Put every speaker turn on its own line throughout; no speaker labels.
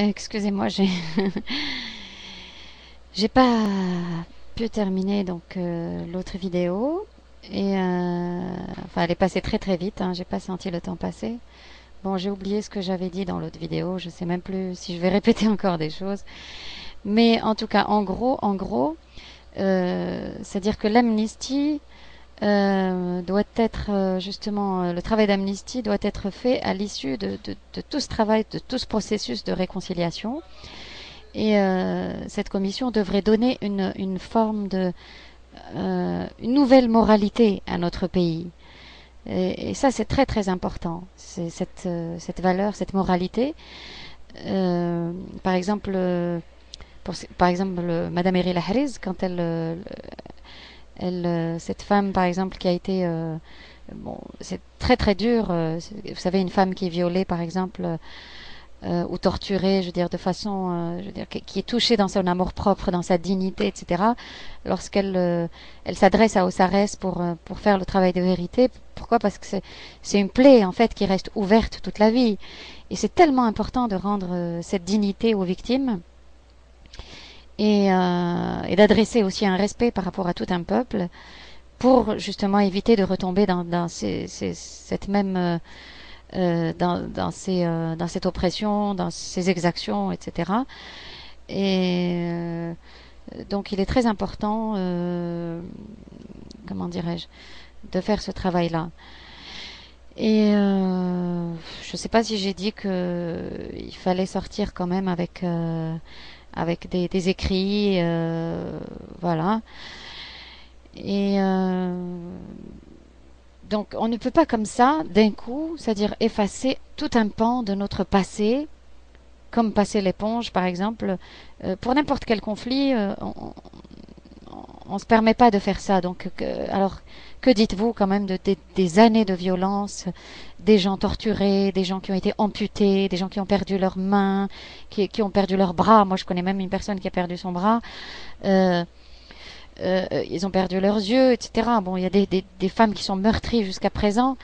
Excusez-moi, j'ai pas pu terminer donc l'autre vidéo et enfin elle est passée très très vite, hein, j'ai pas senti le temps passer. Bon, j'ai oublié ce que j'avais dit dans l'autre vidéo, je sais même plus si je vais répéter encore des choses, mais en tout cas en gros, c'est-à-dire que l'amnistie doit être justement le travail d'amnistie doit être fait à l'issue de tout ce travail, de tout ce processus de réconciliation. Et cette commission devrait donner une forme de une nouvelle moralité à notre pays. Et ça, c'est très très important. C'est cette valeur, cette moralité. Euh, par exemple, par exemple, Madame Erila Hariz, quand cette femme, par exemple, qui a été bon, c'est très très dur. Vous savez, une femme qui est violée, par exemple, ou torturée, je veux dire, de façon, je veux dire, qui est touchée dans son amour-propre, dans sa dignité, etc. Lorsqu'elle elle s'adresse à Osiris pour faire le travail de vérité. Pourquoi? Parce que c'est une plaie, en fait, qui reste ouverte toute la vie. Et c'est tellement important de rendre cette dignité aux victimes et d'adresser aussi un respect par rapport à tout un peuple pour justement éviter de retomber dans cette même dans cette oppression, dans ces exactions, etc. Et donc il est très important, comment dirais-je, de faire ce travail-là. Et je ne sais pas si j'ai dit que il fallait sortir quand même avec des écrits, voilà. Et donc on ne peut pas comme ça, d'un coup, c'est-à-dire effacer tout un pan de notre passé, comme passer l'éponge par exemple. Pour n'importe quel conflit, on ne se permet pas de faire ça. Donc, alors, que dites-vous quand même des années de violence, des gens torturés, des gens qui ont été amputés, des gens qui ont perdu leurs mains, qui ont perdu leurs bras. Moi, je connais même une personne qui a perdu son bras. Euh, ils ont perdu leurs yeux, etc. Bon, il y a des femmes qui sont meurtries jusqu'à présent.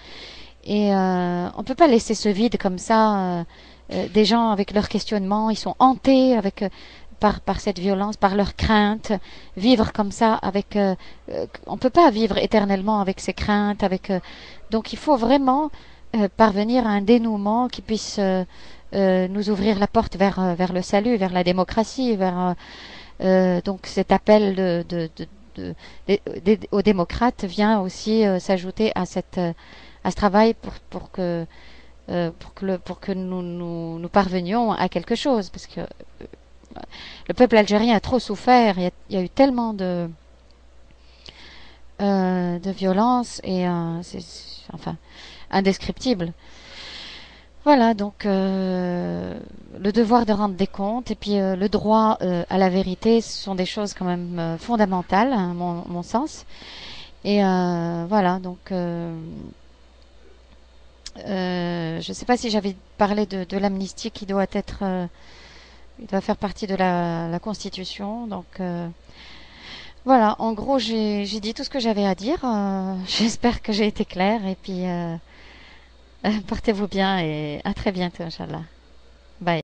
Et on ne peut pas laisser ce vide comme ça. Des gens avec leurs questionnements, ils sont hantés par cette violence, par leurs craintes. Vivre comme ça, on ne peut pas vivre éternellement avec ces craintes. Donc il faut vraiment parvenir à un dénouement qui puisse nous ouvrir la porte vers le salut, vers la démocratie, donc cet appel aux démocrates vient aussi s'ajouter à ce travail pour que nous parvenions à quelque chose. Parce que le peuple algérien a trop souffert, il y a eu tellement de violence et enfin indescriptible. Voilà, donc le devoir de rendre des comptes et puis le droit à la vérité, ce sont des choses quand même fondamentales, à mon sens. Et voilà, donc je ne sais pas si j'avais parlé de l'amnistie qui doit être, il doit faire partie de la Constitution. Donc voilà, en gros, j'ai dit tout ce que j'avais à dire. J'espère que j'ai été claire et puis portez-vous bien et à très bientôt, Inch'Allah.